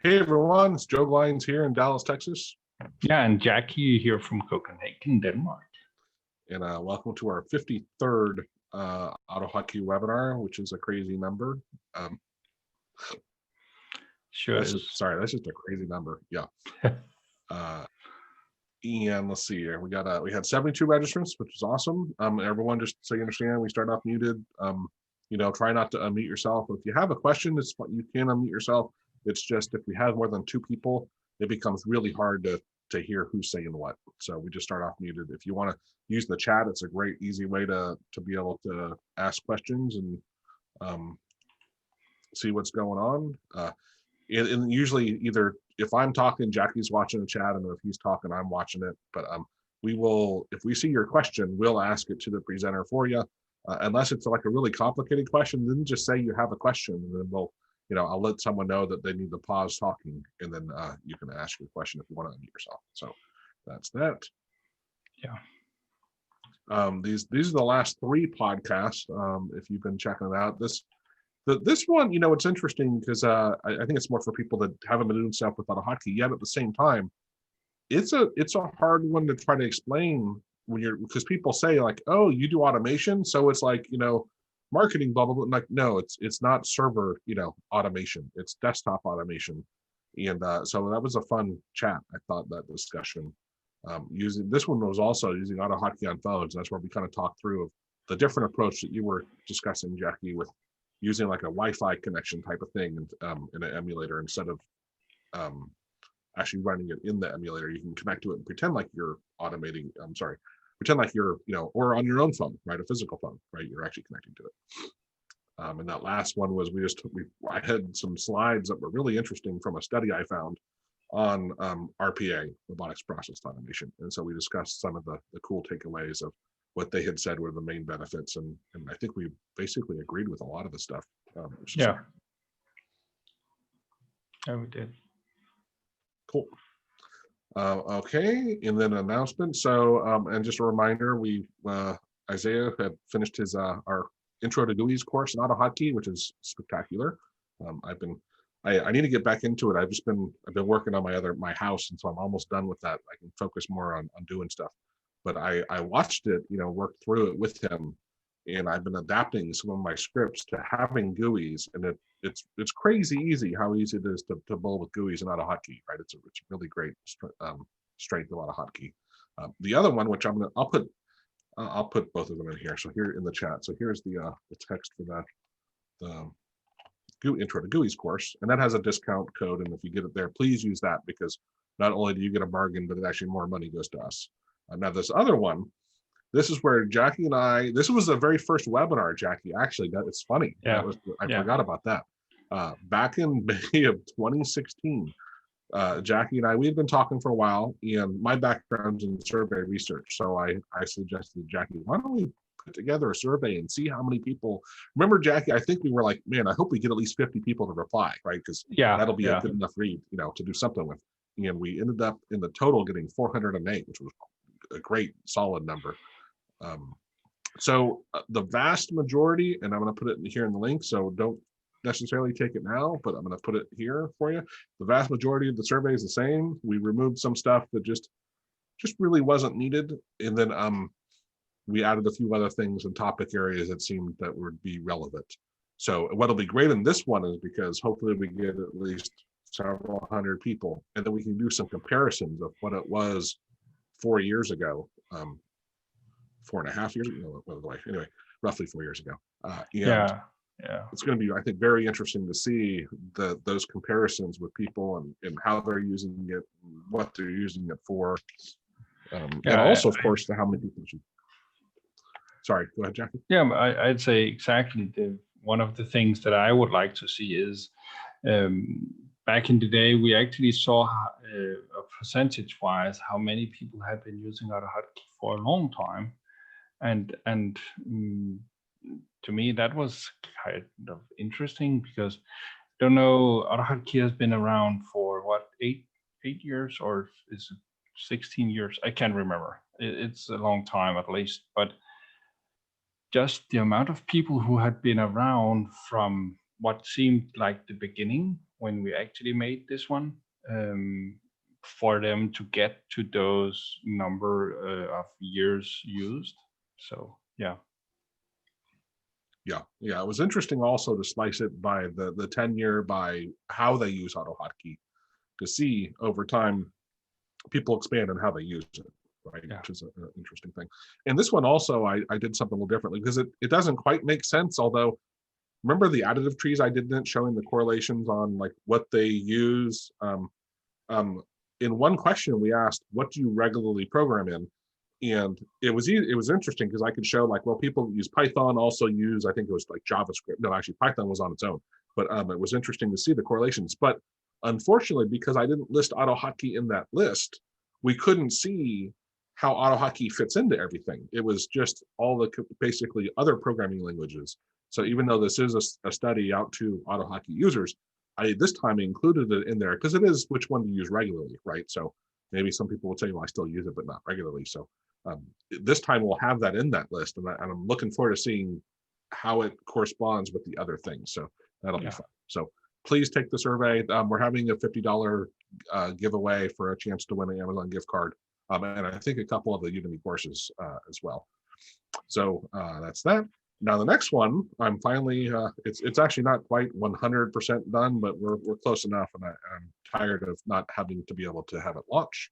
Hey everyone, it's Joe Glines here in Dallas, Texas. Yeah, and Jackie here from Copenhagen, Denmark. And welcome to our 53rd AutoHotkey webinar, which is a crazy number. Sure that's is. That's just a crazy number. Yeah. And let's see here. We had 72 registrants, which is awesome. Everyone, just so you understand, we start off muted. Try not to unmute yourself. If you have a question, you can unmute yourself. It's just if we have more than 2 people, it becomes really hard to hear who's saying what. So we just start off muted. If you want to use the chat, it's a great, easy way to be able to ask questions and see what's going on. And usually either if I'm talking, Jackie's watching the chat, and if he's talking, I'm watching it. But we will, if we see your question, we'll ask it to the presenter for you. Unless it's like a really complicated question, then just say you have a question, and then I'll let someone know that they need to pause talking, and then you can ask your question if you want to unmute yourself. So that's that. Yeah. These are the last 3 podcasts. If you've been checking it out, this one, it's interesting because I think it's more for people that haven't been doing stuff with AutoHotkey yet. At the same time, it's a hard one to try to explain because people say like, oh, you do automation, so it's like marketing, blah blah blah. Like, no, it's not server automation, it's desktop automation. And so that was a fun chat. I thought that discussion using this one was also using AutoHotkey on phones. That's where we kind of talked through the different approach that you were discussing, Jackie, with using like a Wi-Fi connection type of thing in an emulator instead of actually running it in the emulator. You can connect to it and pretend like you're automating. Pretend like you're, or on your own phone, right? A physical phone, right? You're actually connecting to it. And that last one was I had some slides that were really interesting from a study I found on RPA, robotics process automation. And so we discussed some of the cool takeaways of what they had said were the main benefits. And I think we basically agreed with a lot of the stuff. Yeah. Yeah, we did. Cool. Okay, and then announcement. So, and just a reminder, Isaiah had finished his our intro to Gooeys course in AutoHotkey, which is spectacular. I need to get back into it. I've been working on my house, and so I'm almost done with that. I can focus more on doing stuff. But I watched it, worked through it with him, and I've been adapting some of my scripts to having Gooeys, and it's crazy easy how easy it is to build with Gooeys and AutoHotkey, right? It's a really great strength of AutoHotkey. The other one, which I'll put both of them in here. So here in the chat. So here's the text for the intro to Gooeys course, and that has a discount code. And if you get it there, please use that, because not only do you get a bargain, but actually more money goes to us. Now this other one, this is where Jackie and this was the very first webinar, Jackie, actually. It's funny. Yeah. I forgot about that. Back in May of 2016, Jackie and we had been talking for a while, and my background's in survey research. So I suggested, Jackie, why don't we put together a survey and see how many people. Remember, Jackie, I think we were like, man, I hope we get at least 50 people to reply, right? Because that'll be a good enough read, to do something with. And we ended up in the total getting 408, which was a great solid number. So the vast majority, and I'm going to put it here in the link, so don't necessarily take it now, but I'm going to put it here for you. The vast majority of the survey is the same. We removed some stuff that just really wasn't needed, and then we added a few other things and topic areas that seemed that would be relevant. So what'll be great in this one is because hopefully we get at least several hundred people, and then we can do some comparisons of what it was 4 years ago, 4.5 years ago, anyway, roughly 4 years ago. Yeah. It's going to be, I think, very interesting to see those comparisons with people and how they're using it, what they're using it for, and also, of course, how many people should. Sorry, go ahead, Jackie. Yeah, I'd say exactly. One of the things that I would like to see is back in the day, we actually saw percentage-wise how many people have been using AutoHotkey for a long time, and to me that was kind of interesting, because I don't know, AutoHotkey has been around for what, 8 years, or is it 16 years? I can't remember. It's a long time at least, but just the amount of people who had been around from what seemed like the beginning when we actually made this one, for them to get to those number of years used. So yeah. Yeah. It was interesting also to slice it by the tenure, by how they use AutoHotkey, to see over time people expand on how they use it, right? Yeah. Which is an interesting thing. And this one also, I did something a little differently because it doesn't quite make sense. Although, remember the additive trees I did showing the correlations on like what they use. In one question we asked, what do you regularly program in? And it was interesting because I could show like, well, people use Python, also use, I think it was like JavaScript. No, actually Python was on its own, but it was interesting to see the correlations. But unfortunately, because I didn't list AutoHotkey in that list, we couldn't see how AutoHotkey fits into everything. It was just all the basically other programming languages. So even though this is a study out to AutoHotkey users, I this time included it in there because it is which one to use regularly, right? So maybe some people would say, well, I still use it, but not regularly. So this time we'll have that in that list, and I'm looking forward to seeing how it corresponds with the other things. So that'll be fun. So please take the survey. We're having a $50 giveaway for a chance to win an Amazon gift card, and I think a couple of the Udemy courses as well. So that's that. Now the next one, I'm finally, it's actually not quite 100% done, but we're close enough, and I'm tired of not having to be able to have it launch.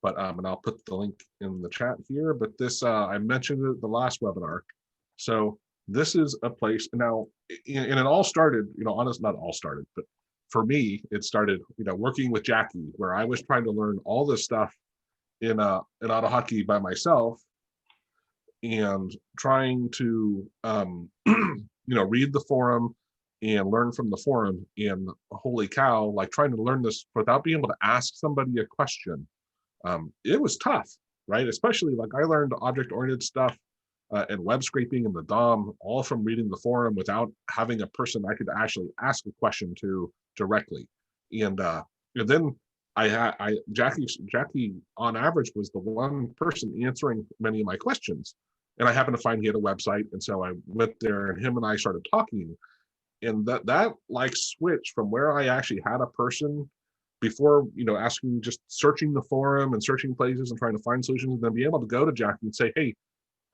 But and I'll put the link in the chat here. But this, I mentioned it the last webinar. So this is a place now, and it all started, honest, not all started, but for me, it started, working with Jackie, where I was trying to learn all this stuff in AutoHotkey by myself, and trying to read the forum and learn from the forum. And holy cow, like trying to learn this without being able to ask somebody a question, it was tough, right? Especially like I learned object-oriented stuff and web scraping and the DOM all from reading the forum without having a person I could actually ask a question to directly. And then Jackie on average was the one person answering many of my questions. And I happened to find he had a website. And so I went there and him and I started talking. And that like switch from where I actually had a person before, asking, just searching the forum and searching places and trying to find solutions, and then be able to go to Jackie and say, hey,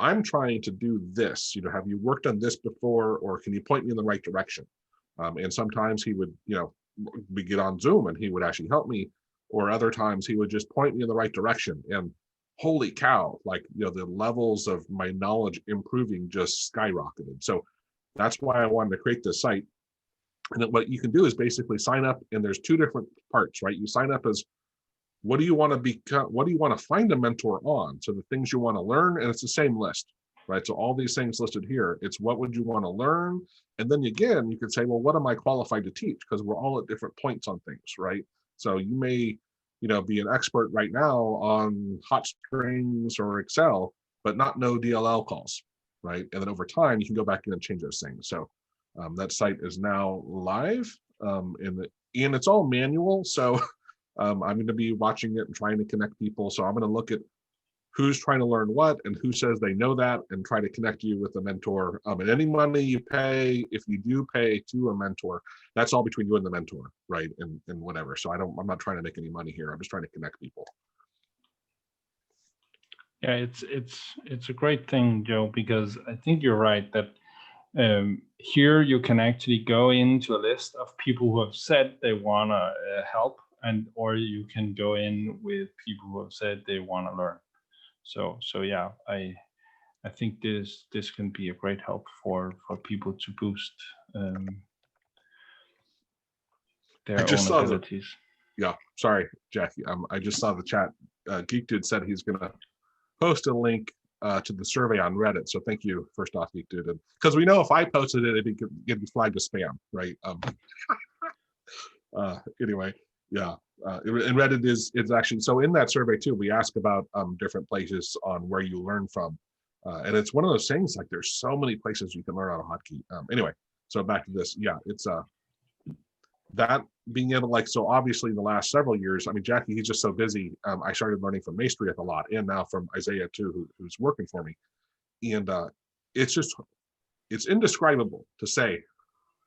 I'm trying to do this. Have you worked on this before? Or can you point me in the right direction? And sometimes he would, we get on Zoom and he would actually help me. Or other times he would just point me in the right direction. And holy cow, like, the levels of my knowledge improving just skyrocketed. So that's why I wanted to create this site. And then what you can do is basically sign up, and there's two different parts, right? You sign up as, what do you want to become? What do you want to find a mentor on? So the things you want to learn, and it's the same list, right? So all these things listed here, it's what would you want to learn? And then again, you could say, well, what am I qualified to teach? Because we're all at different points on things, right? So you may, be an expert right now on hot strings or Excel, but not know DLL calls, right? And then over time, you can go back in and change those things. So that site is now live, and it's all manual. So I'm going to be watching it and trying to connect people. So I'm going to look at who's trying to learn what and who says they know that, and try to connect you with a mentor. And any money you pay, if you do pay to a mentor, that's all between you and the mentor, right? And whatever. So I'm not trying to make any money here. I'm just trying to connect people. Yeah, it's a great thing, Joe, because I think you're right that here you can actually go into a list of people who have said they want to help, or you can go in with people who have said they want to learn. So yeah, I think this can be a great help for people to boost their own abilities. Yeah, sorry, Jackie. I just saw the chat. Geek Dude said he's going to post a link to the survey on Reddit. So thank you, first off, Geek Dude, because we know if I posted it, it'd be flagged as spam, right? Anyway, yeah. And Reddit is actually, so in that survey too, we ask about different places on where you learn from, and it's one of those things, like there's so many places you can learn AutoHotkey. Anyway, so back to this. Yeah, it's that being able, like, so obviously in the last several years, I mean, Jackie, he's just so busy. I started learning from Maestrieth a lot, and now from Isaiah too, who's working for me. And it's indescribable to say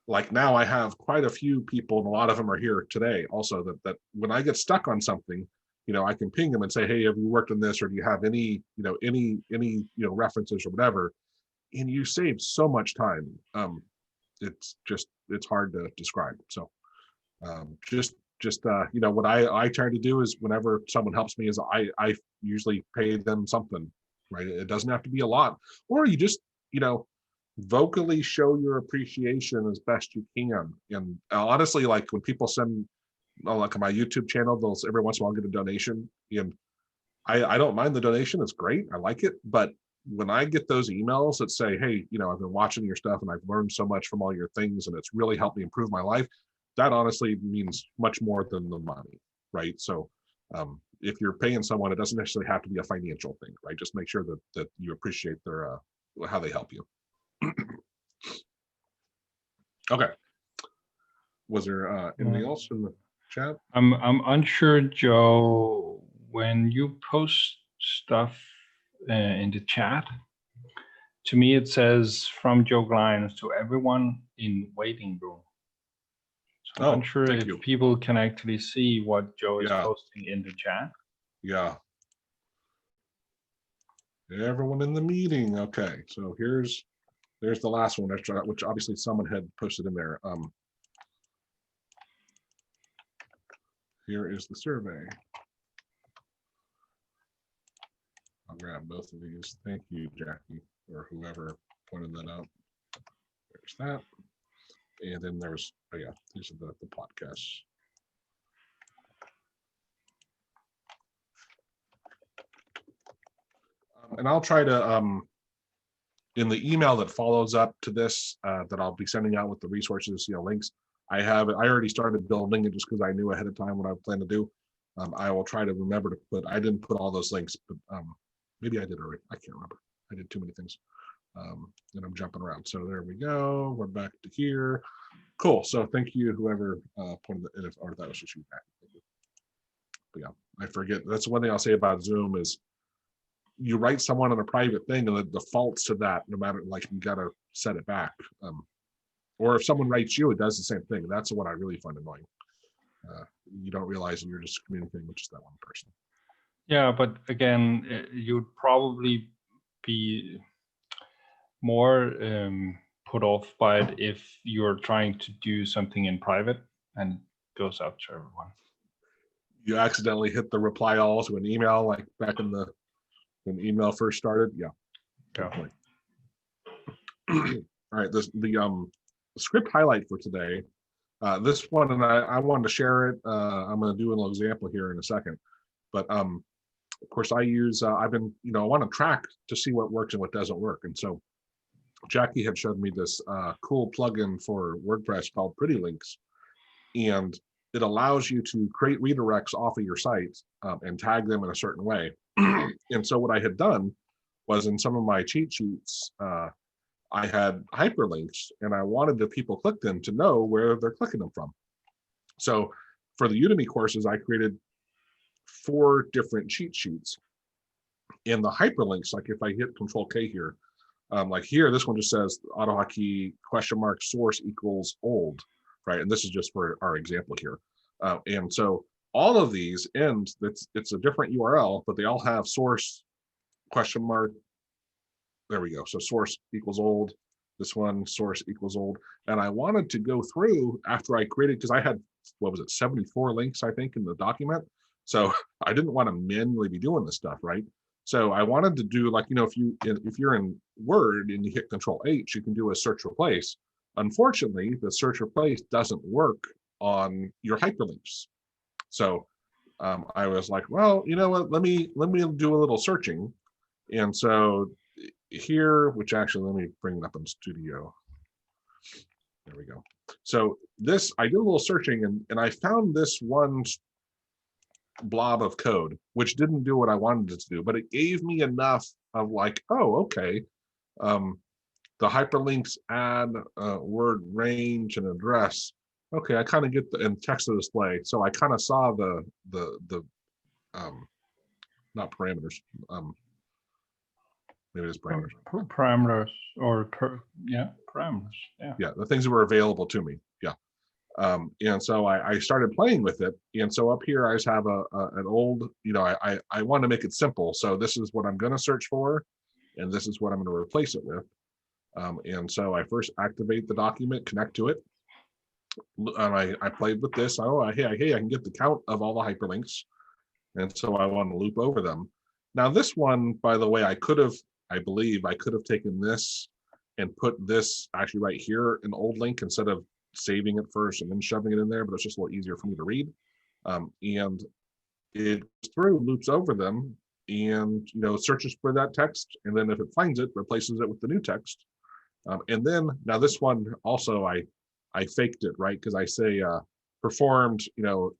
like now I have quite a few people, and a lot of them are here today also, that when I get stuck on something, I can ping them and say, hey, have you worked on this, or do you have any, any references or whatever? And you save so much time. It's hard to describe. So just what I try to do is whenever someone helps me is I usually pay them something, right? It doesn't have to be a lot, or you just vocally show your appreciation as best you can. And honestly, like when people send, like on my YouTube channel, they'll every once in a while get a donation, and I don't mind the donation. It's great, I like it. But when I get those emails that say, hey, I've been watching your stuff and I've learned so much from all your things and it's really helped me improve my life, that honestly means much more than the money, right? So if you're paying someone, it doesn't necessarily have to be a financial thing, right? Just make sure that you appreciate their how they help you. Okay. Was there anything else in the chat? I'm unsure, Joe. When you post stuff in the chat, to me it says from Joe Glines to everyone in waiting room. So I'm unsure if people can actually see what Joe is posting in the chat. Yeah. Everyone in the meeting. Okay, so there's the last one, which obviously someone had posted in there. Here is the survey. I'll grab both of these. Thank you, Jackie, or whoever pointed that out. There's that. And then there's, oh yeah, these are the podcasts. And I'll try to, in the email that follows up to this, that I'll be sending out with the resources, links, I already started building it just because I knew ahead of time what I plan to do. I will try to remember to put, I didn't put all those links, but maybe I did already. I can't remember. I did too many things. And I'm jumping around. So there we go. We're back to here. Cool. So thank you, whoever pointed it, or that was just you back. But yeah, I forget. That's one thing I'll say about Zoom is you write someone on a private thing and it defaults to that, no matter, like, you got to set it back. Or if someone writes you, it does the same thing. That's what I really find annoying. You don't realize that you're just communicating with just that one person. Yeah, but again, you'd probably be more put off by it if you're trying to do something in private and it goes out to everyone. You accidentally hit the reply all to an email, like back in when email first started. Yeah. Yeah. All right. The script highlight for today. This one, and I wanted to share it. I'm going to do a little example here in a second, but of course I use. I've been, I want to track to see what works and what doesn't work, and so Jackie had showed me this cool plugin for WordPress called Pretty Links, and it allows you to create redirects off of your site and tag them in a certain way. And so what I had done was in some of my cheat sheets, I had hyperlinks, and I wanted the people click them to know where they're clicking them from. So for the Udemy courses, I created 4 different cheat sheets. And the hyperlinks, like if I hit Control K here, like here, this one just says AutoHotkey $source equals old, right? And this is just for our example here. And so all of these ends, it's a different URL, but they all have source ? There we go. So source equals old. This one, source equals old. And I wanted to go through after I created, because I had, 74 links, I think, in the document. So I didn't want to manually be doing this stuff, right? So I wanted to do, like, if you're in Word and you hit Control H, you can do a search replace. Unfortunately, the search replace doesn't work on your hyperlinks. So I was like, well, you know what? Let me do a little searching. And so here, which actually, let me bring it up in Studio. There we go. So this, I did a little searching, and I found this one blob of code, which didn't do what I wanted it to do, but it gave me enough of like, oh, okay. The hyperlinks add word range and address. Okay, I kind of get the, and text to display. So I kind of saw the not parameters. maybe it's parameters. Parameters or parameters. Yeah. Yeah, the things that were available to me. Yeah. And so I started playing with it. And so up here, I just have an old, I want to make it simple. So this is what I'm going to search for, and this is what I'm going to replace it with. And so I first activate the document, connect to it. And I played with this. Hey, I can get the count of all the hyperlinks. And so I want to loop over them. Now this one, by the way, I believe I could have taken this and put this actually right here, an old link, instead of saving it first and then shoving it in there, but it's just a little easier for me to read. And it loops over them and searches for that text, and then if it finds it, replaces it with the new text. And then now this one also I faked it, right? Because I say performed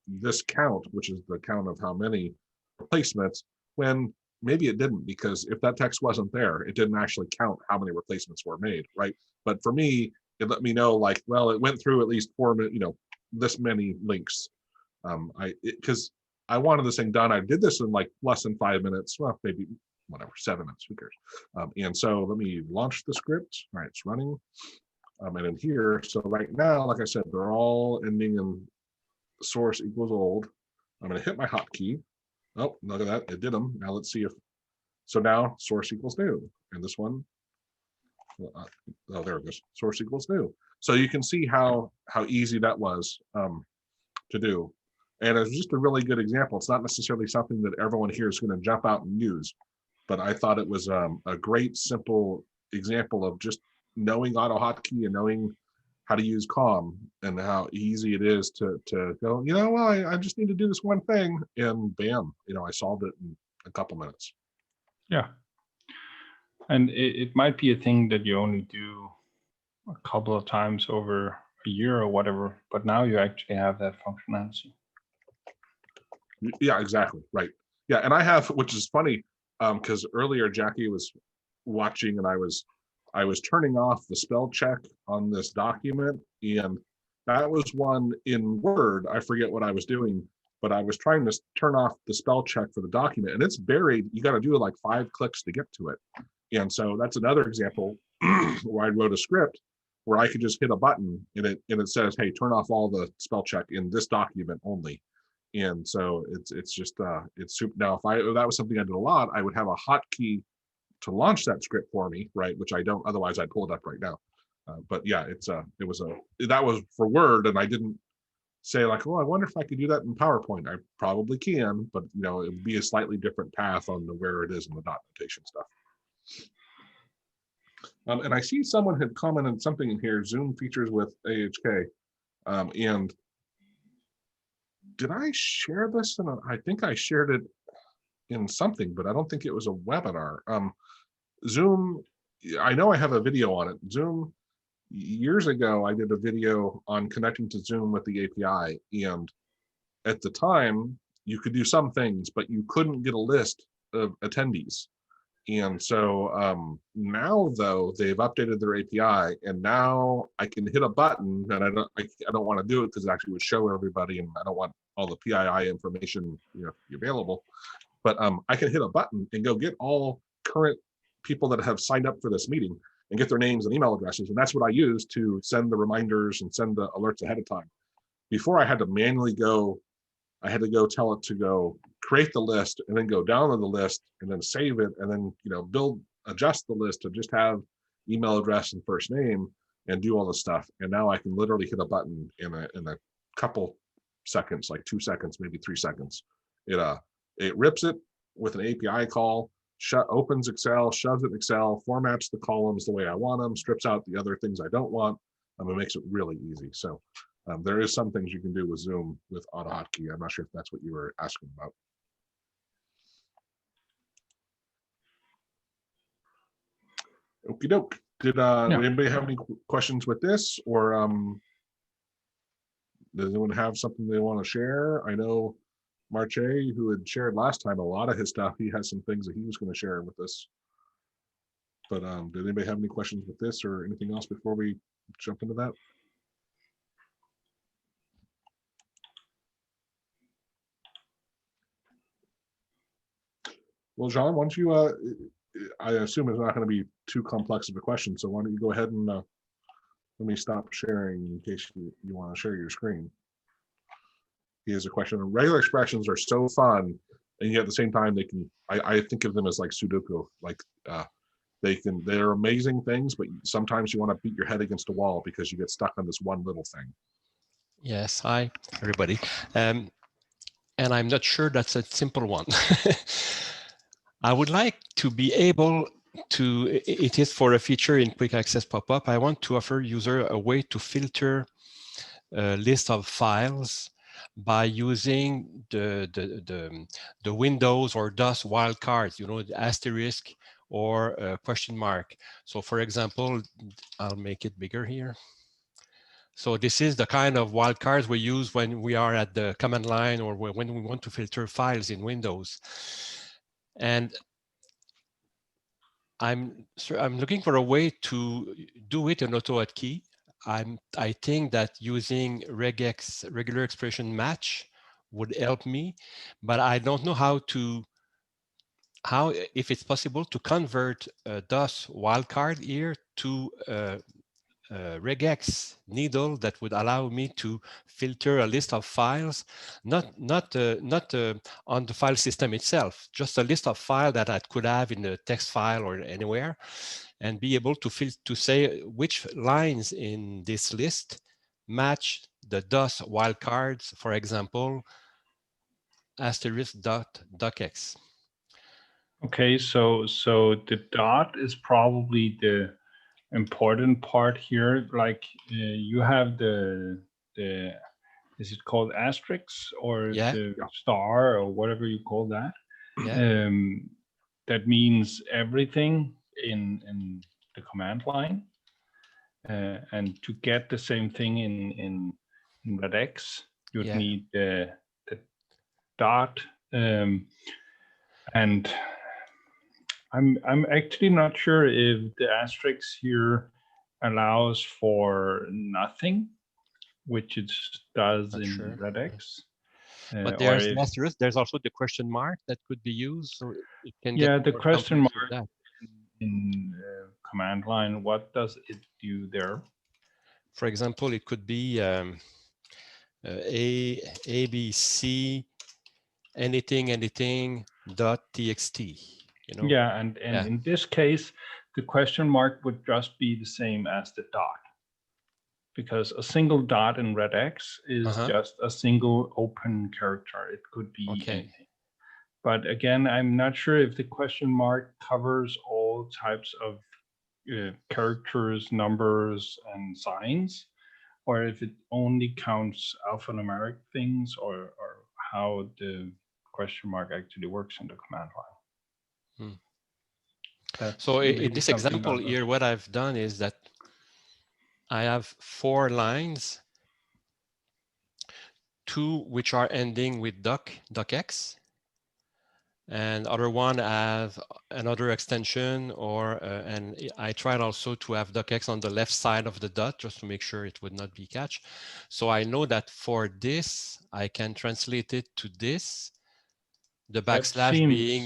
this count, which is the count of how many replacements, when maybe it didn't, because if that text wasn't there, it didn't actually count how many replacements were made, right? But for me, it let me know, like, well, it went through at least 4 minutes, this many links. Because I wanted this thing done. I did this in like less than 5 minutes, well, maybe whatever, 7 minutes, who cares? And so let me launch the script. All right, it's running. And in here, so right now, like I said, they're all ending in source equals old. I'm going to hit my hotkey. Oh, look at that, it did them. Now let's see if, so now source equals new. And this one, oh, there it goes, source equals new. So you can see how easy that was to do. And it's just a really good example. It's not necessarily something that everyone here is going to jump out and use, but I thought it was a great, simple example of just knowing AutoHotkey and knowing how to use COM, and how easy it is to go, well, I just need to do this one thing, and bam, I solved it in a couple minutes. Yeah. And it might be a thing that you only do a couple of times over a year or whatever, but now you actually have that functionality. Yeah, exactly. Right. Yeah. And I have, which is funny, because earlier Jackie was watching, and I was turning off the spell check on this document, and that was one in Word. I forget what I was doing, but I was trying to turn off the spell check for the document, and it's buried. You got to do like 5 clicks to get to it. And so that's another example where I wrote a script where I could just hit a button, and it says, hey, turn off all the spell check in this document only. And so it's just it's super. Now, if that was something I did a lot, I would have a hotkey to launch that script for me, right? Which I don't. Otherwise, I'd pull it up right now. But yeah, that was for Word, and I didn't say like, oh, I wonder if I could do that in PowerPoint. I probably can, but it would be a slightly different path on where it is in the dot notation stuff. And I see someone had commented something in here, Zoom features with AHK. And did I share this? I think I shared it in something, but I don't think it was a webinar. Zoom, I know I have a video on it. Zoom, years ago, I did a video on connecting to Zoom with the API. And at the time, you could do some things, but you couldn't get a list of attendees. And so now, though, they've updated their API, and now I can hit a button, and I don't want to do it because it actually would show everybody, and I don't want all the PII information available. But I can hit a button and go get all current people that have signed up for this meeting and get their names and email addresses, and that's what I use to send the reminders and send the alerts ahead of time. Before, I had to manually go. I had to go tell it to go create the list, and then go download the list, and then save it, and then adjust the list to just have email address and first name and do all the stuff. And now I can literally hit a button in a couple seconds, like 2 seconds, maybe 3 seconds. It rips it with an API call, opens Excel, shoves it in Excel, formats the columns the way I want them, strips out the other things I don't want. It makes it really easy. So there is some things you can do with Zoom with AutoHotkey. I'm not sure if that's what you were asking about. Okie doke. Did anybody have any questions with this, or does anyone have something they want to share? I know Marche, who had shared last time a lot of his stuff, he has some things that he was going to share with us. But did anybody have any questions with this or anything else before we jump into that? Well, John, why don't you, I assume it's not going to be too complex of a question. So why don't you go ahead and let me stop sharing in case you want to share your screen. Here's a question. Regular expressions are so fun, and yet at the same time, they can, I think of them as like Sudoku. Like they're amazing things, but sometimes you want to beat your head against a wall because you get stuck on this one little thing. Yes, hi, everybody. And I'm not sure that's a simple one. I would like to be able to, it is for a feature in quick access pop-up. I want to offer user a way to filter a list of files by using the Windows or DOS wildcards, you know, the asterisk or a question mark. So for example, I'll make it bigger here. So this is the kind of wildcards we use when we are at the command line or when we want to filter files in Windows. And I'm looking for a way to do it in AutoHotkey. I think that using regex, regular expression match, would help me, but I don't know how if it's possible to convert a DOS wildcard here to regex needle that would allow me to filter a list of files, not on the file system itself, just a list of files that I could have in a text file or anywhere, and be able to say which lines in this list match the DOS wildcards, for example, *docx. Okay, so the dot is probably the important part here. Like you have the is it called asterisk or the star or whatever you call that? Yeah. That means everything in the command line. And to get the same thing in regex, you'd need the dot. And I'm actually not sure if the asterisk here allows for nothing, which it does in regex. But there's an asterisk. There's also the question mark that could be used. So it can get the question mark in command line. What does it do there? For example, it could be ABC anything .txt. You know? Yeah, and in this case, the question mark would just be the same as the dot, because a single dot in regex is just a single open character. It could be anything. But again, I'm not sure if the question mark covers all types of characters, numbers, and signs, or if it only counts alphanumeric things, or how the question mark actually works in the command line. So in this example here, what I've done is that I have 4 lines, 2 which are ending with docx, and other one has another extension, or and I tried also to have docx on the left side of the dot just to make sure it would not be catch. So I know that for this, I can translate it to this, the backslash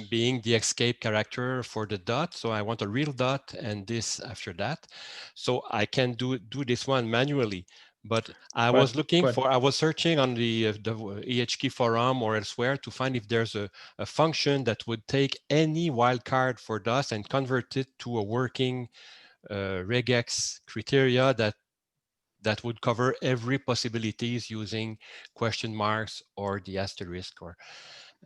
being the escape character for the dot. So I want a real dot and this after that. So I can do this one manually. But I was searching on the AHK forum or elsewhere to find if there's a function that would take any wildcard for DOS and convert it to a working regex criteria that would cover every possibilities using question marks or the asterisk. Or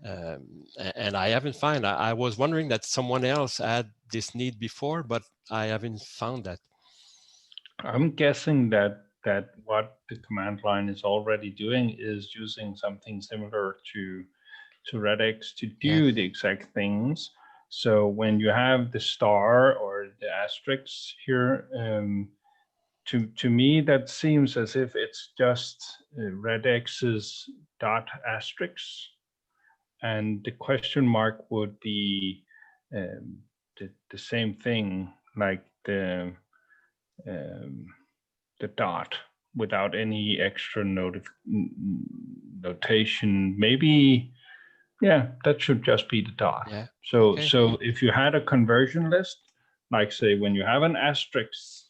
and I haven't found. I was wondering that someone else had this need before, but I haven't found that. I'm guessing that what the command line is already doing is using something similar to regex to do the exact things. So when you have the star or the asterisk here, to me that seems as if it's just regex's dot asterisk, and the question mark would be the same thing, like the dot without any extra notation. Maybe Yeah, that should just be the dot. Yeah. So Okay. so if you had a conversion list, like say when you have an asterisk,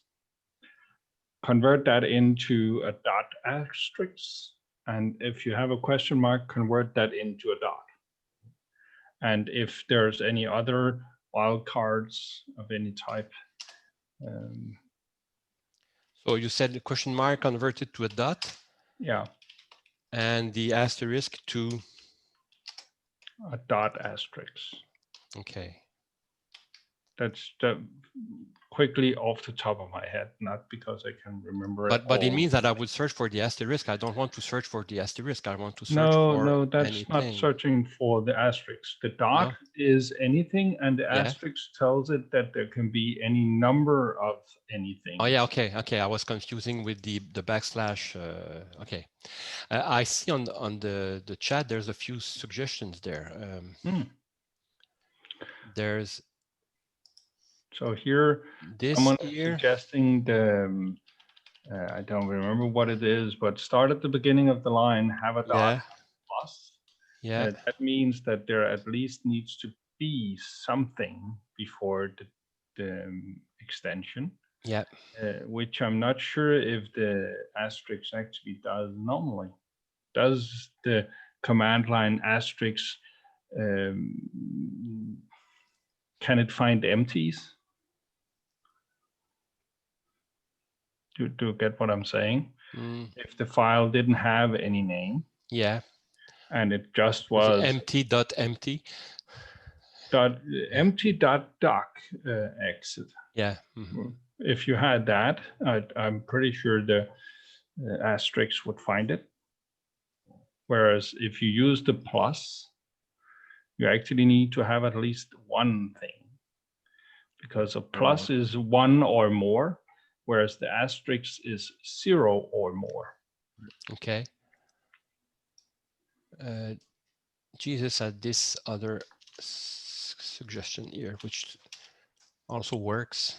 convert that into a dot asterisk. And if you have a question mark, convert that into a dot. And if there's any other wildcards of any type, So you said the question mark converted to a dot yeah, and the asterisk to, a dot asterisk. okay. That's quickly off the top of my head, not because I can remember it. But it all. means that I would search for the asterisk. I don't want to search for the asterisk. I want to search No, for no, that's anything. not searching for the asterisk. The dot No? is anything, and the Yeah. asterisk tells it that there can be any number of anything. Oh yeah, okay, okay. I was confusing with the backslash. Okay, I see on the chat there's a few suggestions there. There's So here, this someone is here. suggesting the I don't remember what it is, but start at the beginning of the line, have a dot Yeah. plus. Yeah. That means that there at least needs to be something before the extension. Yeah. Which I'm not sure if the asterisk actually does normally. Does the command line asterisk, can it find empties? Do you get what I'm saying? If the file didn't have any name. Yeah. And it just was empty dot empty. Empty dot doc exit. Yeah. If you had that, I'm pretty sure the asterisk would find it. Whereas if you use the plus, you actually need to have at least one thing, because a plus is one or more, whereas the asterisk is 0 or more. Okay. Jesus had this other suggestion here, which also works.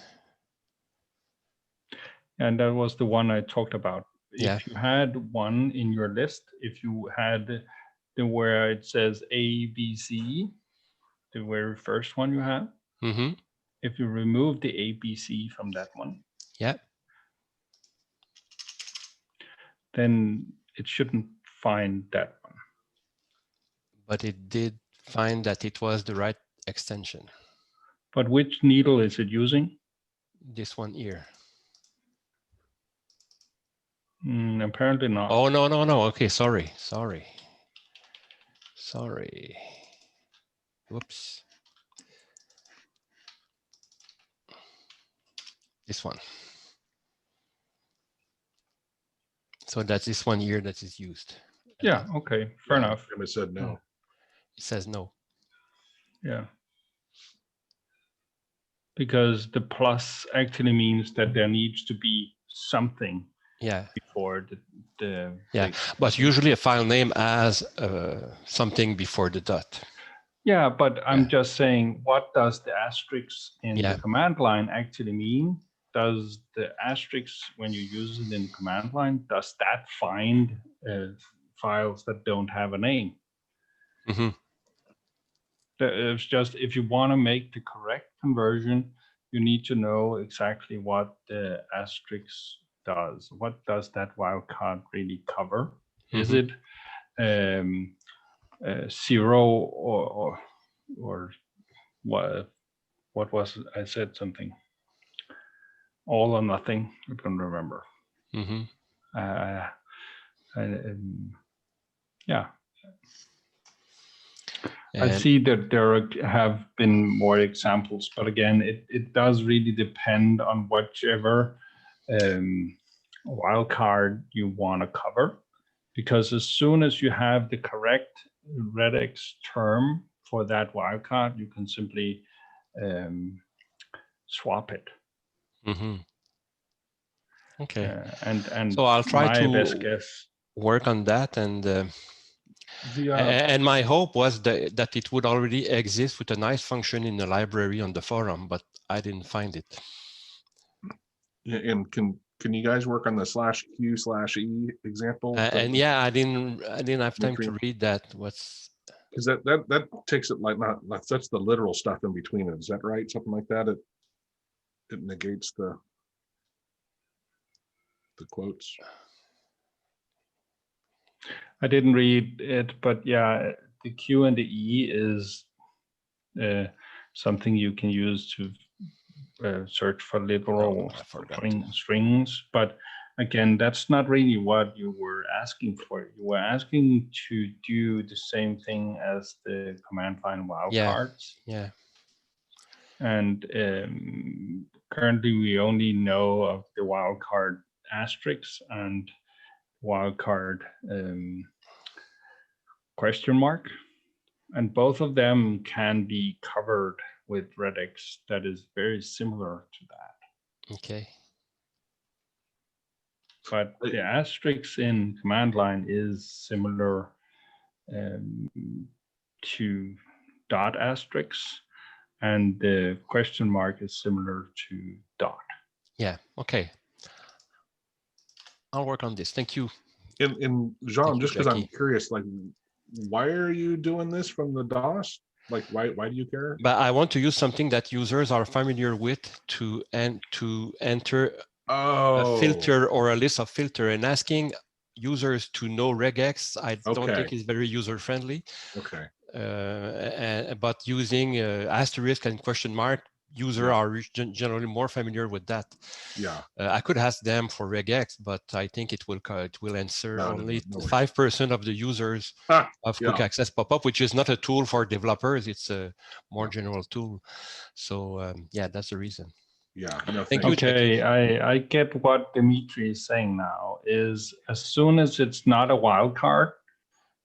And that was the one I talked about. Yeah. If you had one in your list, if you had the where it says A, B, C, the very first one you have, if you remove the A, B, C from that one, yeah, then it shouldn't find that one. But it did find that it was the right extension. But which needle is it using? This one here. Apparently not. Oh, no. Okay, sorry. Whoops. This one. So that's this one here that is used. Yeah, okay, fair enough. It said no. It says no. Yeah. Because the plus actually means that there needs to be something. Yeah. Before the yeah, but usually a file name has something before the dot. Yeah, but I'm just saying, what does the asterisk in the command line actually mean? Does the asterisk, when you use it in the command line, does that find files that don't have a name? It's just, if you want to make the correct conversion, you need to know exactly what the asterisk does. What does that wildcard really cover? Is it 0 or what was it? I said something. All or nothing. I don't remember. Yeah. I see that there have been more examples, but again, it does really depend on whichever wildcard you want to cover, because as soon as you have the correct regex term for that wildcard, you can simply swap it. Okay. And so I'll try to best guess, work on that, and my hope was that it would already exist with a nice function in the library on the forum, but I didn't find it. And can you guys work on the /Q/E example? And yeah, I didn't have time to read that. Because that takes it like not like that's the literal stuff in between it. Is that right? Something like that. It negates the quotes. I didn't read it, but yeah, the Q and the E is something you can use to search for literal I forgot. strings. But again, that's not really what you were asking for. You were asking to do the same thing as the command line wildcards. Yeah. And currently we only know of the wildcard asterisk and wildcard question mark. And both of them can be covered with regex that is very similar to that. Okay. But the asterisk in command line is similar to dot asterisk, and the question mark is similar to dot. Yeah. Okay. I'll work on this. Thank you. In Jean, Thank you, just because I'm Jackie. curious, like, why are you doing this from the DOS? Like, why do you care? But I want to use something that users are familiar with to enter a filter or a list of filter, and asking users to know regex, I don't think is very user friendly. Okay. But using asterisk and question mark, users are generally more familiar with that. Yeah. I could ask them for regex, but I think it will answer only 5% of the users of quick access pop-up, which is not a tool for developers. It's a more general tool. So yeah, that's the reason. Yeah. No, thank you. Okay, I get what Dimitri is saying now. Is as soon as it's not a wildcard,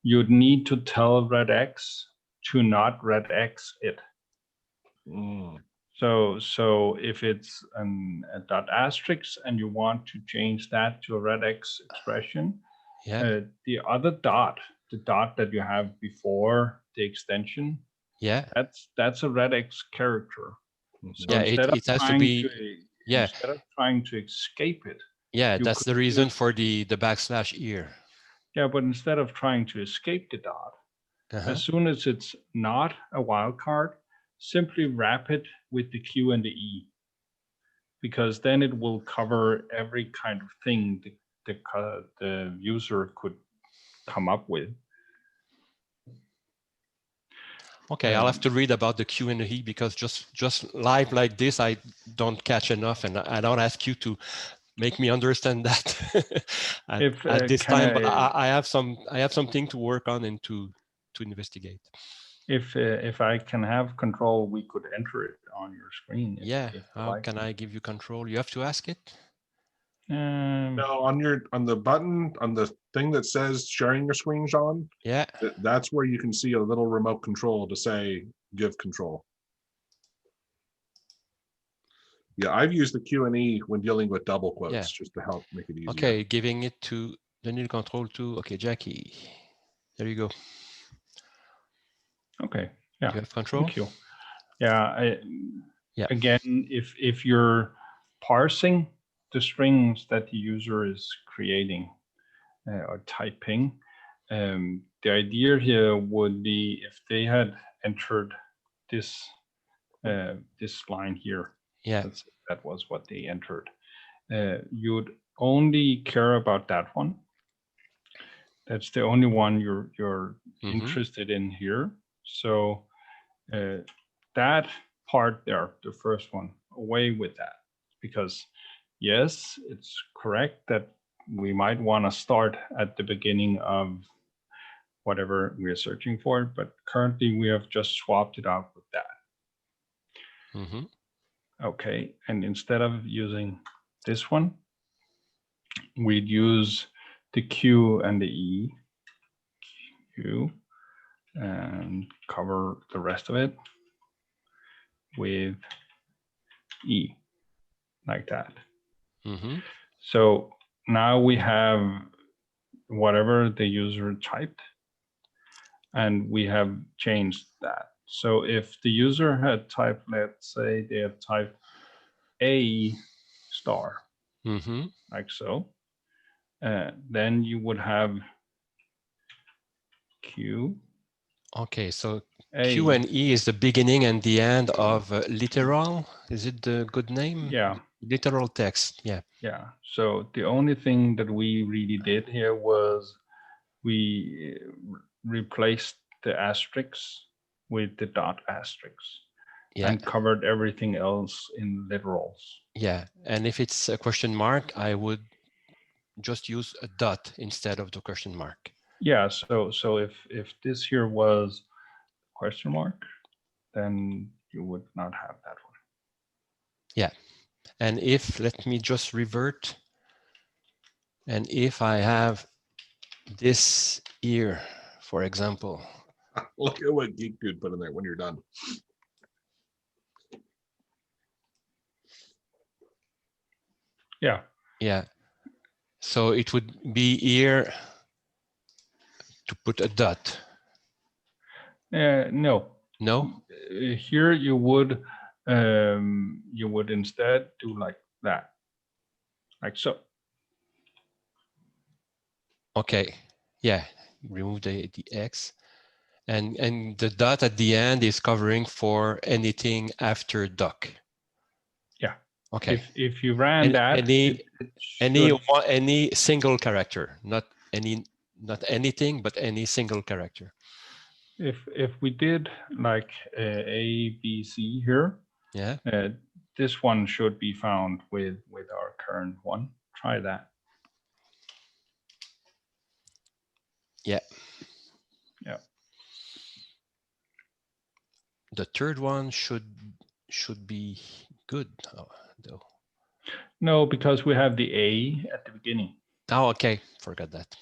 you'd need to tell regex to not regex it. So if it's a dot asterisk and you want to change that to a regex expression, the other dot, the dot that you have before the extension, that's a regex character. So instead of has to be instead of trying to escape it. That's the reason for the backslash here. Yeah, but instead of trying to escape the dot, as soon as it's not a wildcard, simply wrap it with the Q and the E, because then it will cover every kind of thing the user could come up with. Okay, I'll have to read about the Q and the E, because just live like this, I don't catch enough, and I don't ask you to make me understand that at this time. But I have something to work on and to investigate. If I can have control, we could enter it on your screen. How can I give you control? You have to ask it. No, on the button on the thing that says sharing your screen, Jean. Yeah. That's where you can see a little remote control to say give control. Yeah, I've used the Q and E when dealing with double quotes just to help make it easier. Okay, giving it to the new control to Jackie. There you go. Okay. Yeah. You have control. Thank you. Yeah. Again, if you're parsing the strings that the user is creating or typing, the idea here would be if they had entered this this line here. That was what they entered. You'd only care about that one. That's the only one you're interested in here. So that part there, the first one, away with that. Because yes, it's correct that we might want to start at the beginning of whatever we're searching for, but currently we have just swapped it out with that. Okay, and instead of using this one, we'd use the Q and the E, Q, and cover the rest of it with E, like that. So now we have whatever the user typed, and we have changed that. So if the user had typed, let's say they have typed A star, like so, then you would have Q Okay, so A. Q and E is the beginning and the end of literal. Is it the good name? Yeah. Literal text. Yeah. Yeah. So the only thing that we really did here was we replaced the asterisks with the dot asterisks Yeah. and covered everything else in literals. Yeah. And if it's a question mark, I would just use a dot instead of the question mark. Yeah. So if this here was question mark, then you would not have that one. Yeah. And if, let me just revert. And if I have this here, for example. Look at what Geek Dude put in there when you're done. Yeah. Yeah. So it would be here to put a dot. No. No? Here you would instead do like that, like so. Okay. Yeah. Remove the X. And the dot at the end is covering for anything after duck. Yeah. Okay. If you ran that, any single character, not anything, but any single character. if we did like A, B, C here, Yeah. this one should be found with our current one. Try that. Yeah. Yeah. The third one should be good though. No, because we have the A at the beginning. Oh, okay. Forgot that.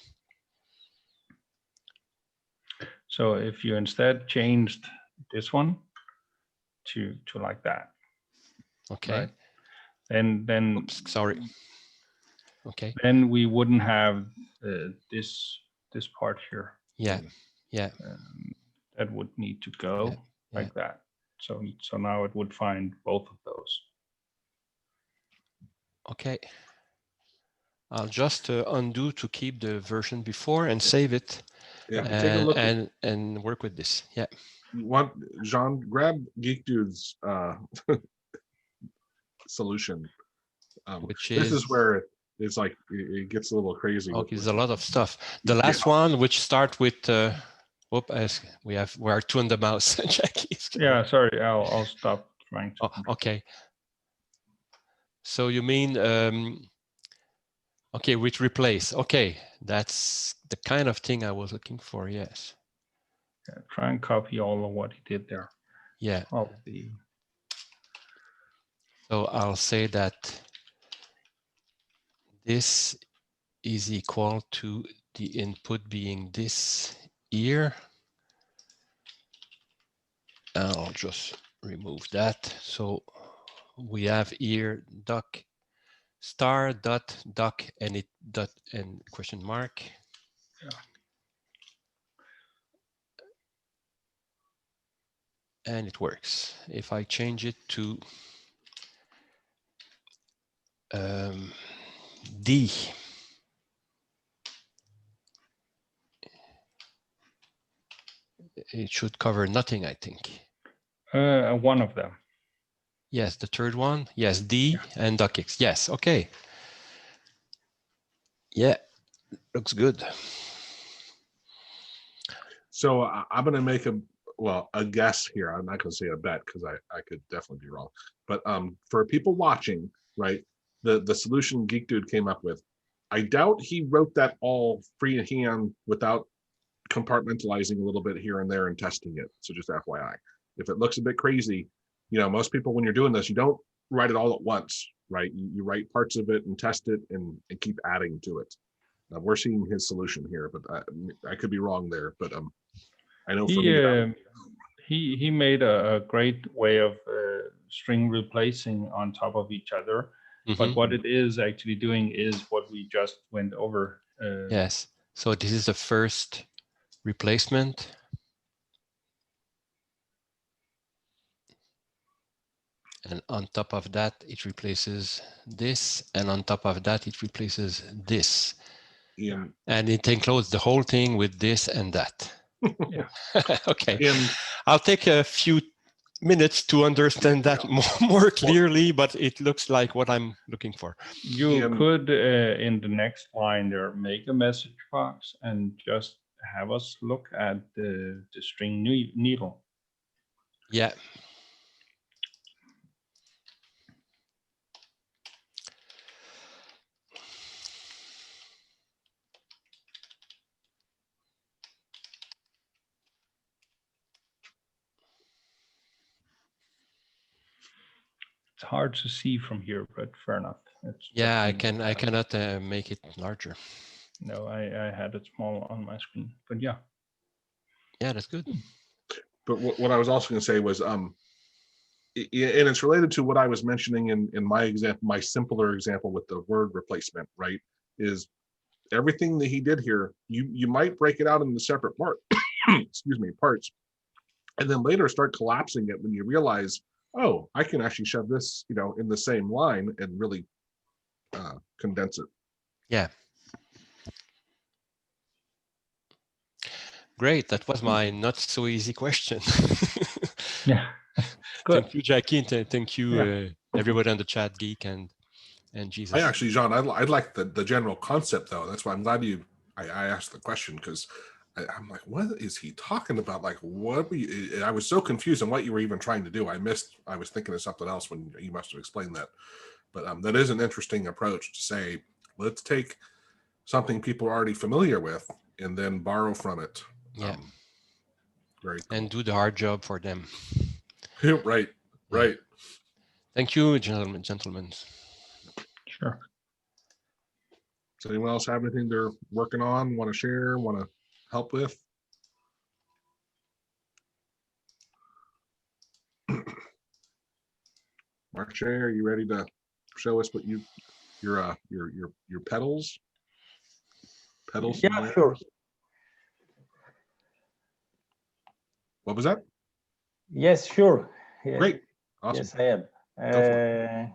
So if you instead changed this one to like that. Okay. Right? Then oops, sorry. Okay. Then we wouldn't have this part here. Yeah. Yeah. That would need to go like that. So now it would find both of those. Okay. I'll just undo to keep the version before and save it. Yeah, take a look and work with this. Yeah. You want Jean, grab Geek Dude's solution. Which this is where it's like it gets a little crazy. Okay, there's a lot of stuff. The last one, which start with we are two on the mouse. Jackie's yeah, sorry, I'll stop trying to. Oh, okay. So you mean okay, with replace. Okay, that's the kind of thing I was looking for. Yes. Yeah, try and copy all of what he did there. Yeah. Of the. So I'll say that this is equal to the input being this here. I'll just remove that. So we have here duck star dot duck and it dot and question mark. Yeah. And it works. If I change it to D, it should cover nothing, I think. One of them. Yes, the third one. Yes, D and duckx. Yes, okay. Yeah, looks good. So I'm going to make a guess here. I'm not going to say a bet because I could definitely be wrong. But for people watching, right, the solution Geek Dude came up with, I doubt he wrote that all freehand without compartmentalizing a little bit here and there and testing it. So just FYI, if it looks a bit crazy, most people, when you're doing this, you don't write it all at once, right? You write parts of it and test it and keep adding to it. We're seeing his solution here, but I could be wrong there. But I know for me, he made a great way of string replacing on top of each other. Mm-hmm. But what it is actually doing is what we just went over. Yes. So this is the first replacement. And on top of that, it replaces this. And on top of that, it replaces this. Yeah. And it encloses the whole thing with this and that. Yeah. Okay, And I'll take a few minutes to understand that more clearly, but it looks like what I'm looking for. You And- could, in the next line there, make a message box and just have us look at the string needle. Yeah. It's hard to see from here, but fair enough. It's Yeah, I definitely can. I cannot make it larger. No, I had it small on my screen, but yeah. Yeah, that's good. but what I was also going to say was, and it's related to what I was mentioning in my example, my simpler example with the word replacement, right? Is everything that he did here, you might break it out into separate excuse me, parts, and then later start collapsing it when you realize, oh, I can actually shove this, in the same line and really condense it. Yeah. Great. That was my not so easy question. Yeah. Good. Thank you, Jackie. And thank you, everybody on the chat, Geek and Jesus. I actually, John, I'd like the general concept though. That's why I'm glad I asked the question, because I'm like, what is he talking about? Like, what were you? I was so confused on what you were even trying to do. I was thinking of something else when you must have explained that. But that is an interesting approach to say, let's take something people are already familiar with and then borrow from it. Yeah. Very cool. And do the hard job for them. Right. Right. Thank you, gentlemen. Sure. Does anyone else have anything they're working on, want to share, want to help with? Marche, are you ready to show us what your pedals? Yeah, sure. What was that? Yes, sure. Yeah. Great. Awesome. Yes, I am. Go for it.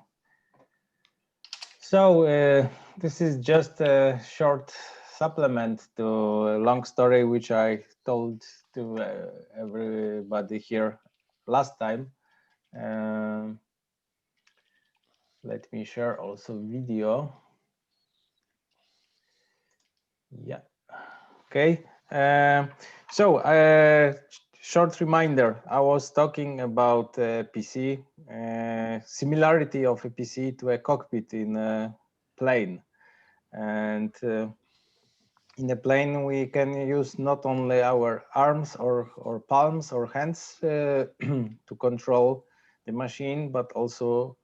So this is just a short supplement to a long story which I told to everybody here last time. Let me share also video. Yeah. Okay. Short reminder. I was talking about PC, similarity of a PC to a cockpit in a plane, and in a plane we can use not only our arms or palms or hands to control the machine, but also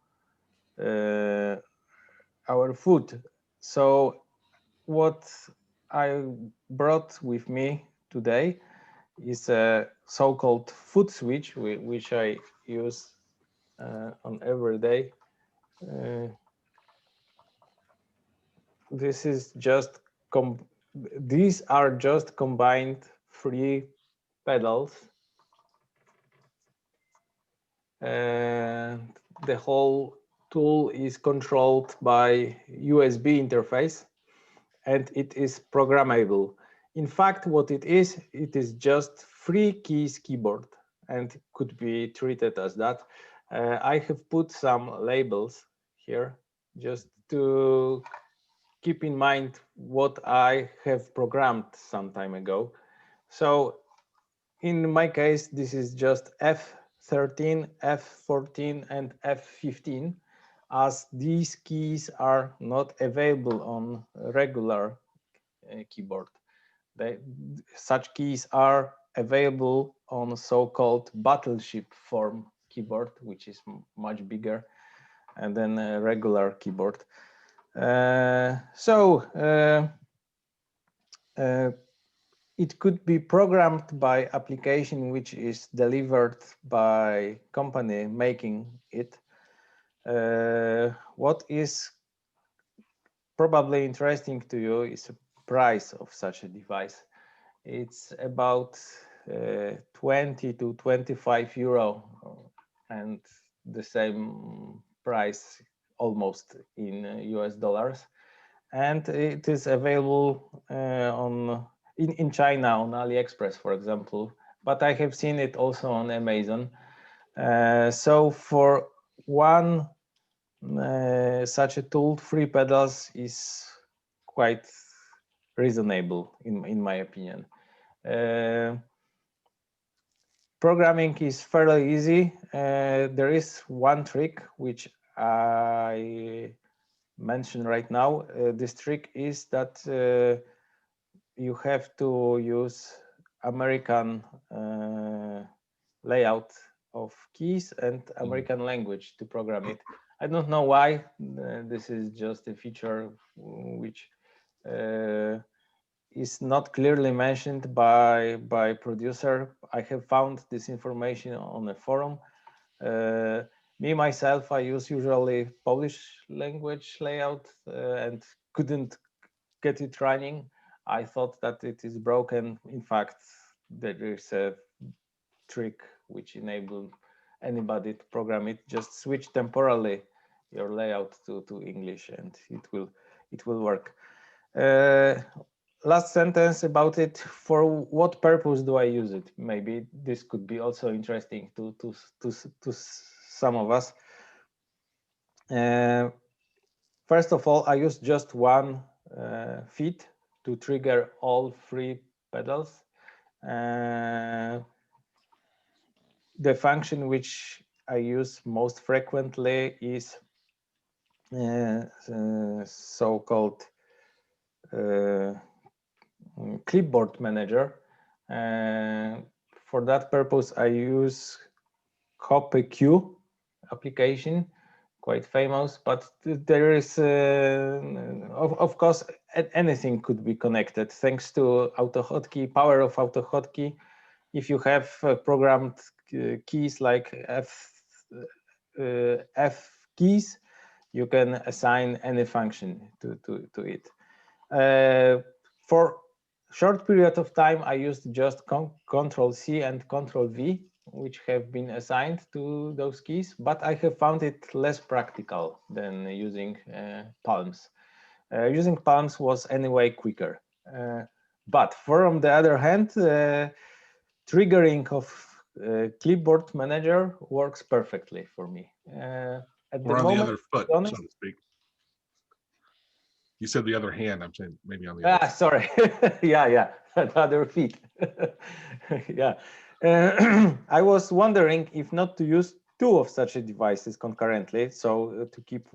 our foot. So what I brought with me today is a so-called foot switch, which I use on every day. This is just these are just combined 3 pedals, and the whole tool is controlled by USB interface, and it is programmable. In fact, what it is just 3 keys keyboard, and could be treated as that. I have put some labels here just to keep in mind what I have programmed some time ago. So in my case, this is just F13, F14, and F15, as these keys are not available on regular keyboard. Such keys are available on so-called battleship form keyboard, which is much bigger than a regular keyboard. It could be programmed by application which is delivered by company making it. What is probably interesting to you is the price of such a device. It's about 20 to 25 euro, and the same price almost in US dollars. And it is available in China on AliExpress, for example, but I have seen it also on Amazon. So for one such a tool, 3 pedals is quite reasonable in my opinion. Programming is fairly easy. There is one trick which I mention right now. This trick is that you have to use American layout of keys and American language to program it. I don't know why. This is just a feature which is not clearly mentioned by producer. I have found this information on a forum. Me myself, I use usually Polish language layout and couldn't get it running. I thought that it is broken. In fact, there is a trick which enables anybody to program it. Just switch temporarily your layout to English and it will work. Last sentence about it. For what purpose do I use it? Maybe this could be also interesting to some of us. First of all, I use just one feed to trigger all 3 pedals. The function which I use most frequently is so-called clipboard manager. For that purpose, I use AHK application, quite famous, but there is, of course, anything could be connected thanks to AutoHotkey, power of AutoHotkey. If you have programmed keys like F keys, you can assign any function to it. For short period of time, I used just Control-C and Control-V, which have been assigned to those keys, but I have found it less practical than using palms. Using palms was anyway quicker. But from the other hand, triggering of clipboard manager works perfectly for me. At Or the on moment, the other foot, to be honest, so to speak. You said the other hand. I'm saying maybe on the other. Sorry. yeah, other feet. Yeah. I was wondering if not to use 2 of such devices concurrently, so to keep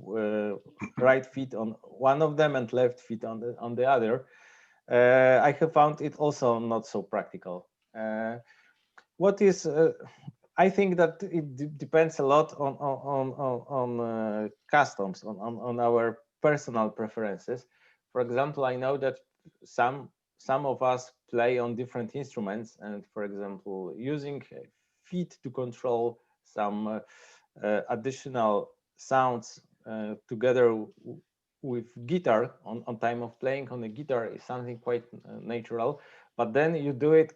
right feet on one of them and left feet on the other. I have found it also not so practical. What is I think that it depends a lot on customs, on our personal preferences. For example, I know that some of us play on different instruments, and for example, using feet to control some additional sounds together with guitar on time of playing on a guitar is something quite natural, but then you do it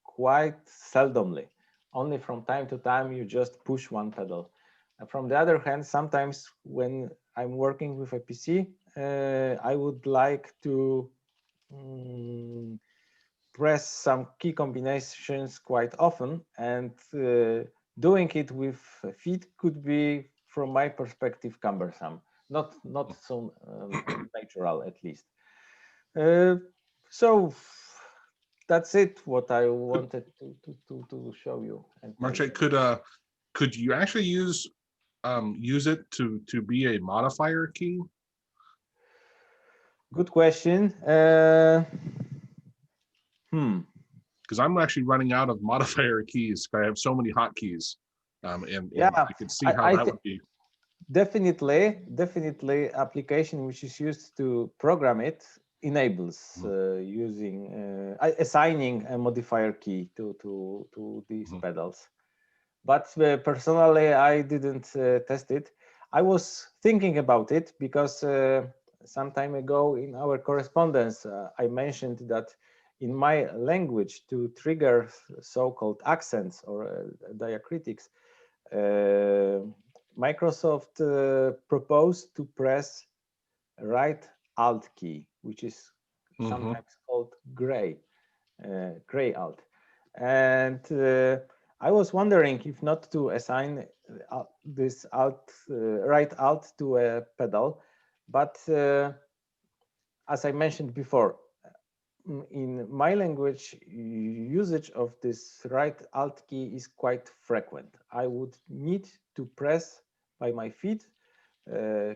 quite seldomly. Only from time to time you just push one pedal. And from the other hand, sometimes when I'm working with a PC, I would like to press some key combinations quite often, and doing it with feet could be, from my perspective, cumbersome. Not so natural, at least. So that's it. What I wanted to show you. And Marche, could you actually use it to be a modifier key? Good question. Because I'm actually running out of modifier keys. I have so many hotkeys, and I could see how that would be. Definitely, application which is used to program it enables using assigning a modifier key to these pedals. But personally, I didn't test it. I was thinking about it because some time ago in our correspondence, I mentioned that in my language, to trigger so-called accents or diacritics, Microsoft proposed to press right Alt key, which is sometimes called gray. gray alt. And I was wondering if not to assign this alt, right alt to a pedal, but as I mentioned before, in my language, usage of this right alt key is quite frequent. I would need to press by my feet very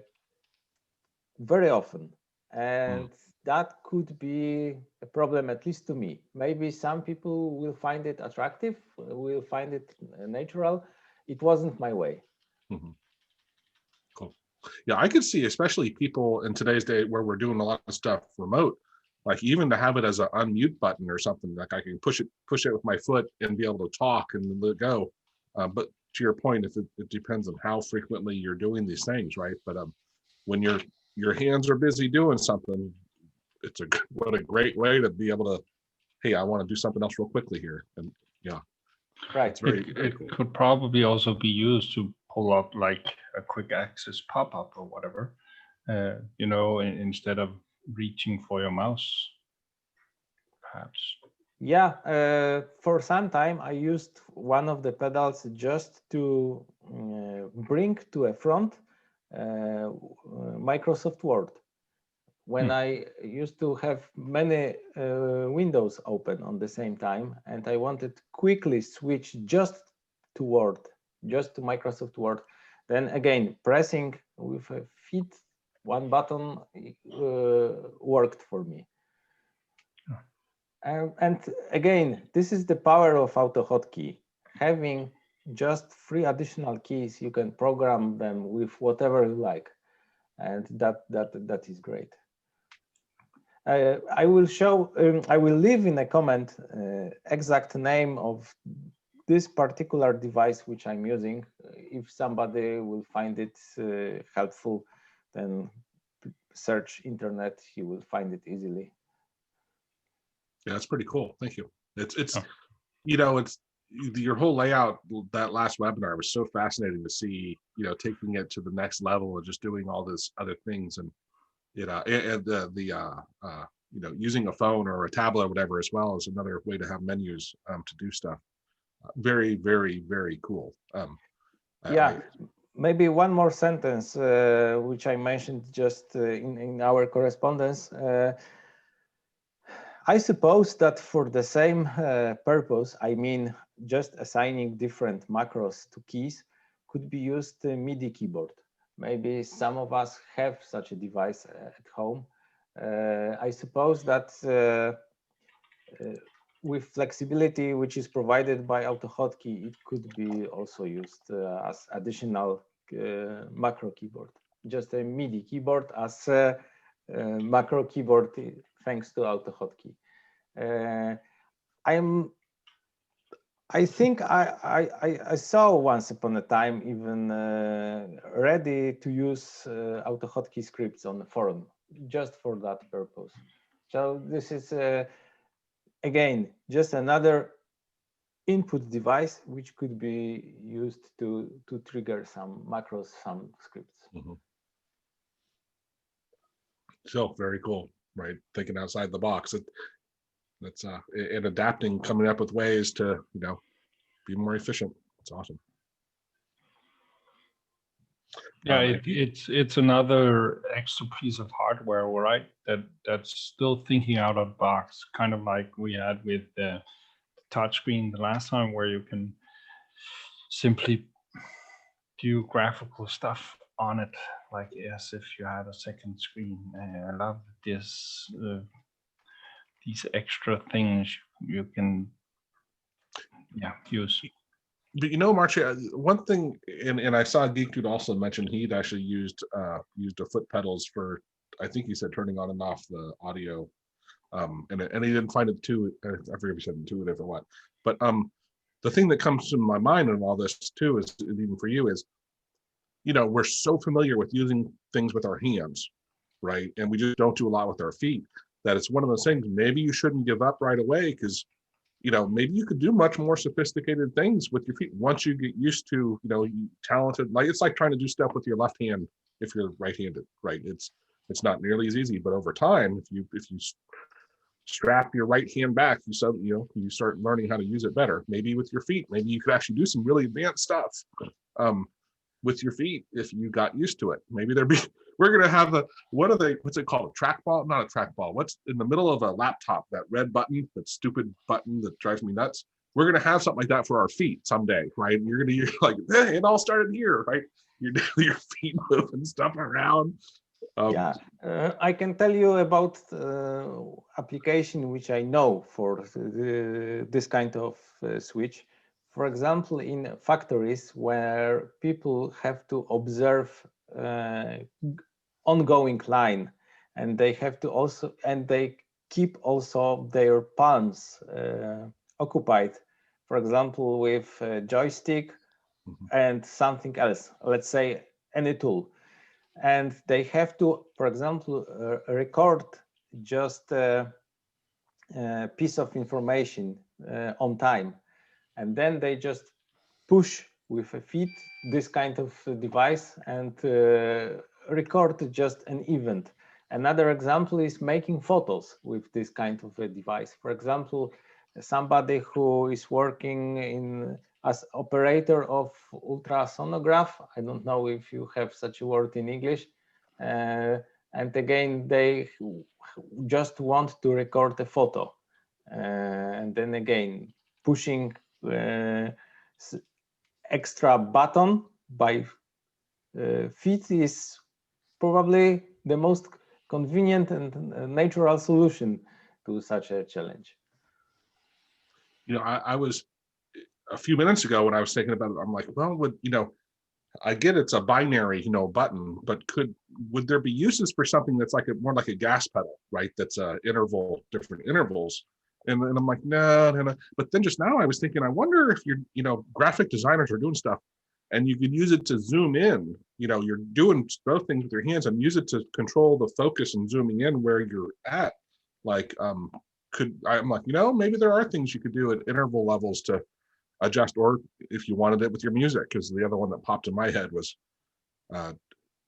often. And that could be a problem, at least to me. Maybe some people will find it attractive, will find it natural. It wasn't my way. Cool. Yeah, I could see, especially people in today's day where we're doing a lot of stuff remote, like even to have it as an unmute button or something, like I can push it with my foot and be able to talk and let it go. But to your point, if it depends on how frequently you're doing these things, right? But when your hands are busy doing something, it's what a great way to be able to, hey, I want to do something else real quickly here. And yeah, right. It's very It cool. could probably also be used to pull up like a quick access pop-up or whatever, you know, instead of reaching for your mouse, perhaps. Yeah, for some time I used one of the pedals just to bring to a front Microsoft Word. When I used to have many windows open on the same time, and I wanted to quickly switch just to Word, just to Microsoft Word, then again, pressing with a feet, one button worked for me. And again, this is the power of AutoHotkey. Having just 3 additional keys, you can program them with whatever you like, and that is great. I will show. I will leave in a comment exact name of this particular device which I'm using. If somebody will find it helpful, then search internet. You will find it easily. Yeah, that's pretty cool. Thank you. It's you know, it's your whole layout. That last webinar was so fascinating to see, you know, taking it to the next level and just doing all this other things, and you know, and you know, using a phone or a tablet or whatever as well is another way to have menus to do stuff. Very, very, very cool. Yeah, maybe one more sentence which I mentioned just in our correspondence. I suppose that for the same purpose, I mean, just assigning different macros to keys, could be used MIDI keyboard. Maybe some of us have such a device at home. I suppose that with flexibility which is provided by AutoHotkey, it could be also used as additional macro keyboard. Just a MIDI keyboard as a macro keyboard thanks to AutoHotkey. I think I saw once upon a time even ready to use AutoHotkey scripts on the forum just for that purpose. So this is again just another input device which could be used to trigger some macros, some scripts. So very cool, right? Thinking outside the box. That's and adapting, coming up with ways to, you know, be more efficient. It's awesome. Yeah, it's another extra piece of hardware, right? That's still thinking out of the box, kind of like we had with the touchscreen the last time, where you can simply do graphical stuff on it, like as if you had a second screen. I love this. These extra things you can use. But you know, Marcia, one thing, and I saw Geek Dude also mentioned he'd actually used the foot pedals for, I think he said, turning on and off the audio, and he didn't find it too, I forget if he said intuitive or what, but the thing that comes to my mind in all this too is, even for you, is, you know, we're so familiar with using things with our hands, right? And we just don't do a lot with our feet, that it's one of those things, maybe you shouldn't give up right away, because, you know, maybe you could do much more sophisticated things with your feet once you get used to, you know, talented, like it's like trying to do stuff with your left hand if you're right-handed, right? It's not nearly as easy, but over time, if you strap your right hand back, you start learning how to use it better. Maybe with your feet, maybe you could actually do some really advanced stuff with your feet if you got used to it. Maybe we're gonna have what's it called? A trackball? Not a trackball. What's in the middle of a laptop? That red button, that stupid button that drives me nuts. We're gonna have something like that for our feet someday, right? You're like, hey, it all started here, right? You're doing your feet moving stuff around. I can tell you about application which I know for this kind of switch. For example, in factories where people have to observe ongoing line, and they have to also, and they keep also their palms occupied, for example, with a joystick and something else, let's say any tool. And they have to, for example, record just a piece of information on time. And then they just push with a feet this kind of device and record just an event. Another example is making photos with this kind of a device. For example, somebody who is working as operator of ultrasonograph. I don't know if you have such a word in English. And again, they just want to record a photo. And then again, pushing extra button by feet is probably the most convenient and natural solution to such a challenge. I was a few minutes ago when I was thinking about it, I'm like, well, I get it's a binary, button, but would there be uses for something that's like more like a gas pedal, right? That's different intervals. And I'm like, no. But then just now I was thinking, I wonder if graphic designers are doing stuff and you could use it to zoom in. You're doing both things with your hands and use it to control the focus and zooming in where you're at. Like, I'm like, maybe there are things you could do at interval levels to adjust, or if you wanted it with your music, because the other one that popped in my head was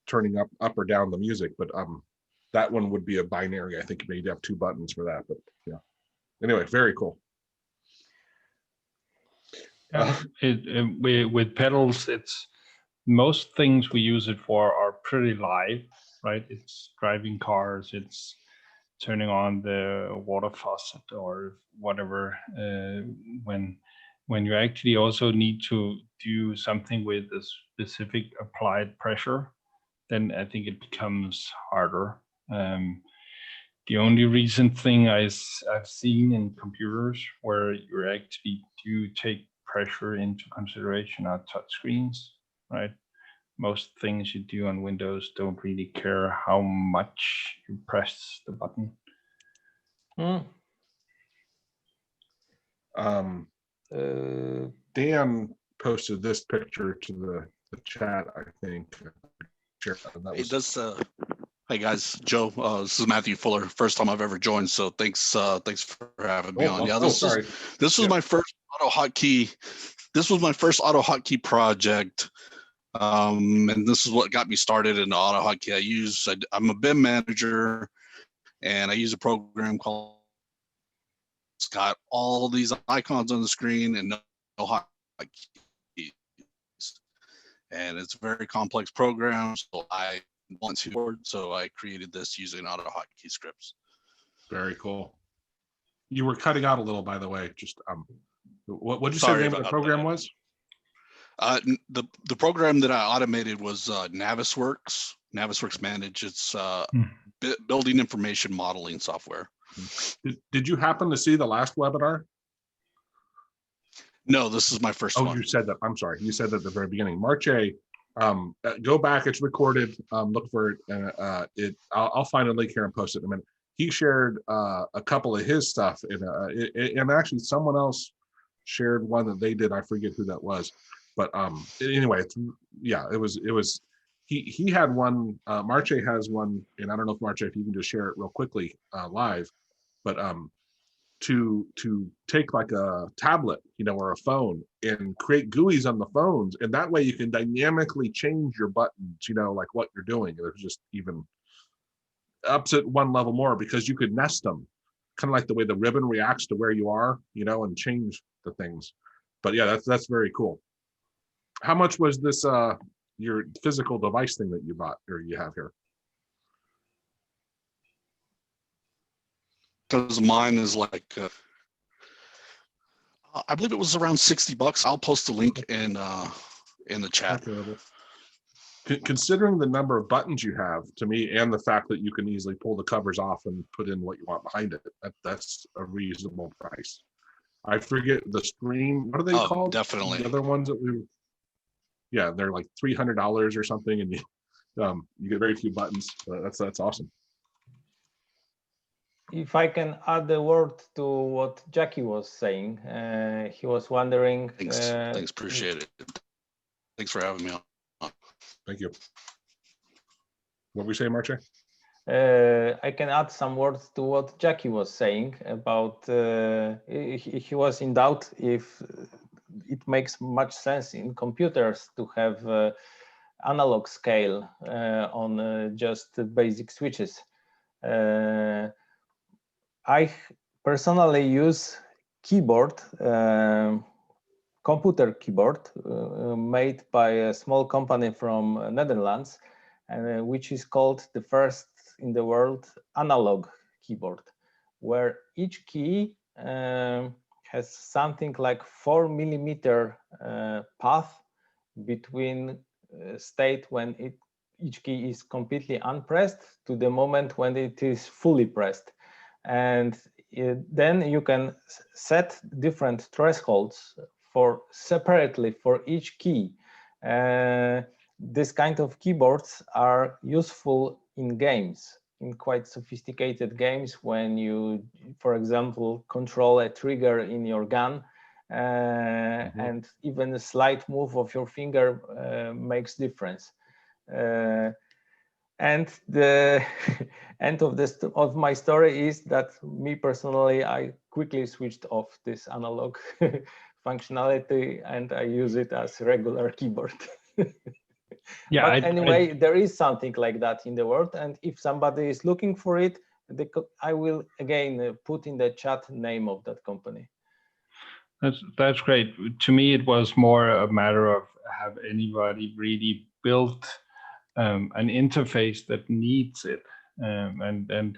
turning up or down the music. But that one would be a binary. I think you maybe have two buttons for that. But yeah. Anyway, very cool. With pedals, it's most things we use it for are pretty live, right? It's driving cars, it's turning on the water faucet or whatever. When you actually also need to do something with a specific applied pressure, then I think it becomes harder. The only recent thing I've seen in computers where you actually do take pressure into consideration are touchscreens, right? Most things you do on Windows don't really care how much you press the button. Dan posted this picture to the chat, I think. It does. Hey guys, Joe. This is Matthew Fuller. First time I've ever joined, so thanks for having me on. Yeah, this was my first AutoHotkey. This was my first AutoHotkey project, and this is what got me started in AutoHotkey. I'm a BIM manager, and I use a program called. It's got all these icons on the screen and no hotkeys, and it's a very complex program. So I want to, so I created this using AutoHotkey scripts. Very cool. You were cutting out a little, by the way. Just what did you say the name of the program was? The program that I automated was Navisworks. Navisworks Manage. It's building information modeling software. Did you happen to see the last webinar? No, this is my first one. Oh, you said that. I'm sorry. You said that at the very beginning. March 8th. Go back. It's recorded. Look for it. I'll find a link here and post it in a minute. He shared a couple of his stuff, and actually someone else shared one that they did. I forget who that was, but anyway, it was. He had one. Marche has one, and I don't know if Marche, if you can just share it real quickly live, but to take like a tablet, or a phone and create Gooeys on the phones. And that way you can dynamically change your buttons, like what you're doing. There's just even ups it one level more because you could nest them. kind of like the way the ribbon reacts to where you are, and change the things. But yeah, that's very cool. How much was this your physical device thing that you bought or you have here? Because mine is like I believe it was around $60. I'll post a link in the chat. Considering the number of buttons you have, to me, and the fact that you can easily pull the covers off and put in what you want behind it, that's a reasonable price. I forget the screen. What are they called? Definitely. The other ones that yeah, they're like $300 or something, and you get very few buttons. That's awesome. If I can add a word to what Jackie was saying, he was wondering. Thanks, appreciate it. Thanks for having me on. Thank you. What were we saying, Marche? I can add some words to what Jackie was saying about. He was in doubt if it makes much sense in computers to have analog scale on just basic switches. I personally use keyboard, computer keyboard made by a small company from Netherlands, which is called the first in the world analog keyboard, where each key has something like 4 millimeter path between state when each key is completely unpressed to the moment when it is fully pressed. And then you can set different thresholds separately for each key. This kind of keyboards are useful in games, in quite sophisticated games, when you, for example, control a trigger in your gun, and even a slight move of your finger makes difference. And the end of my story is that me personally, I quickly switched off this analog functionality and I use it as regular keyboard. Yeah. But anyway, there is something like that in the world, and if somebody is looking for it, I will again put in the chat name of that company. That's great. To me, it was more a matter of have anybody really built an interface that needs it, and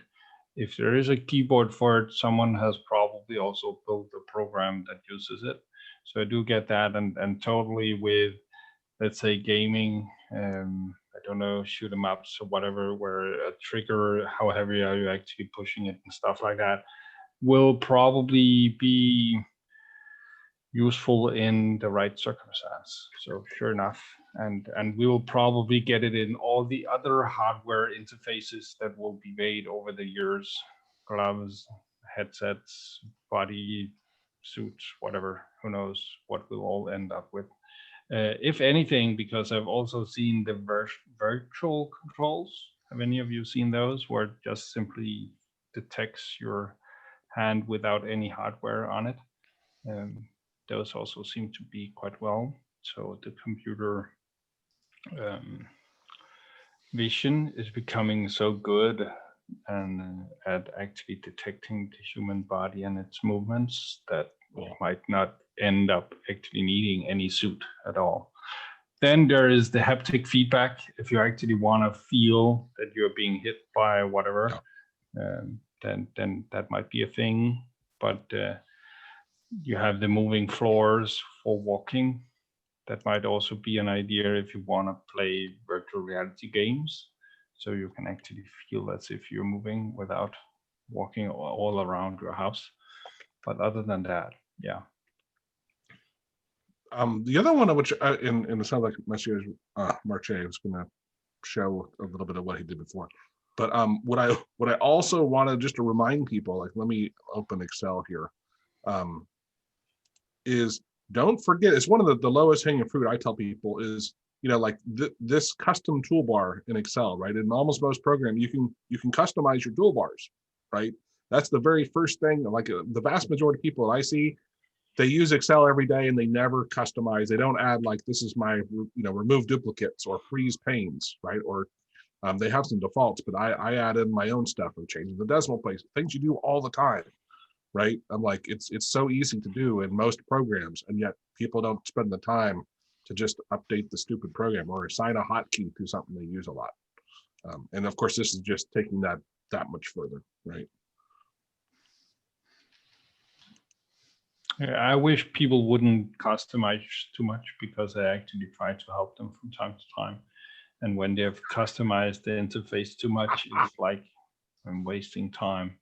if there is a keyboard for it, someone has probably also built a program that uses it. So I do get that, and totally with, let's say, gaming, I don't know, shoot 'em ups or whatever, where a trigger, how heavy are you actually pushing it and stuff like that, will probably be useful in the right circumstance. So sure enough, and we will probably get it in all the other hardware interfaces that will be made over the years, gloves, headsets, body suits, whatever, who knows what we'll all end up with. If anything, because I've also seen the virtual controls. Have any of you seen those, where it just simply detects your hand without any hardware on it? Those also seem to be quite well. So the computer vision is becoming so good and at actually detecting the human body and its movements that it might not end up actually needing any suit at all. Then there is the haptic feedback. If you actually want to feel that you're being hit by whatever, then that might be a thing. But you have the moving floors for walking. That might also be an idea if you want to play virtual reality games. So you can actually feel as if you're moving without walking all around your house. But other than that, yeah. The other one, which in the sound like Marche was going to show a little bit of what he did before. But what I also wanted just to remind people, like, let me open Excel here, is don't forget, it's one of the lowest hanging fruit I tell people is, like this custom toolbar in Excel, right? In almost most programs, you can customize your toolbars, right? That's the very first thing. Like the vast majority of people that I see, they use Excel every day and they never customize. They don't add like, this is my, remove duplicates or freeze panes, right? Or They have some defaults, but I add in my own stuff of changing the decimal place, things you do all the time, right? I'm like, it's so easy to do in most programs, and yet people don't spend the time to just update the stupid program or assign a hotkey to something they use a lot. And of course, this is just taking that much further, right? I wish people wouldn't customize too much, because I actually try to help them from time to time. And when they've customized the interface too much, it's like I'm wasting time.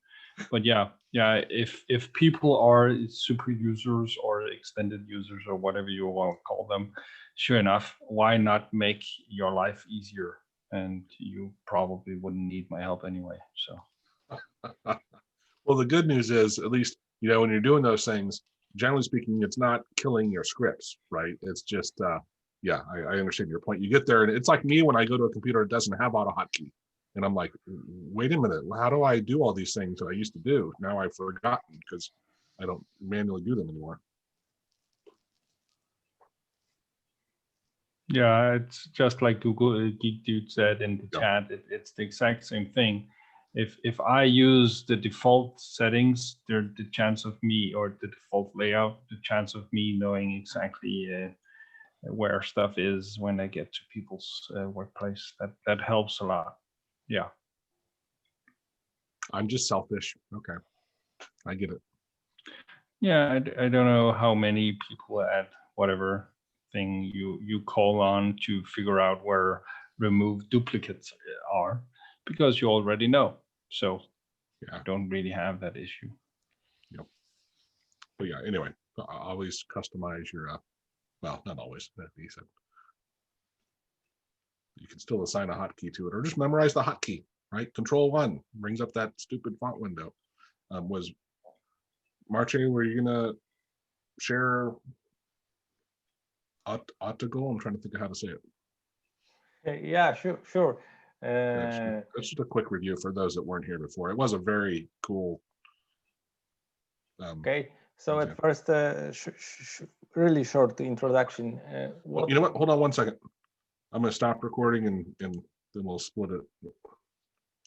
But yeah, if people are super users or extended users or whatever you want to call them, sure enough, why not make your life easier? And you probably wouldn't need my help anyway. So. Well, the good news is, at least, when you're doing those things, generally speaking, it's not killing your scripts, right? It's just, yeah, I understand your point. You get there, and it's like me when I go to a computer that doesn't have AutoHotkey, and I'm like, wait a minute, how do I do all these things that I used to do? Now I've forgotten because I don't manually do them anymore. Yeah, it's just like Google Geek Dude said in the chat. It's the exact same thing. If I use the default settings, the chance of me, or the default layout, the chance of me knowing exactly where stuff is when I get to people's workplace, that helps a lot. Yeah. I'm just selfish. Okay, I get it. Yeah, I don't know how many people at whatever thing you call on to figure out where remove duplicates are, because you already know. So I don't really have that issue. Yep. But yeah, anyway, always customize your, well, not always, that he said. You can still assign a hotkey to it, or just memorize the hotkey, right? Control-1 brings up that stupid font window. Was Marche, were you gonna share Optical? I'm trying to think of how to say it. Yeah, sure. That's just a quick review for those that weren't here before. It was a very cool. Okay, so at first, really short introduction. You know what? Hold on one second. I'm going to stop recording and then we'll split it.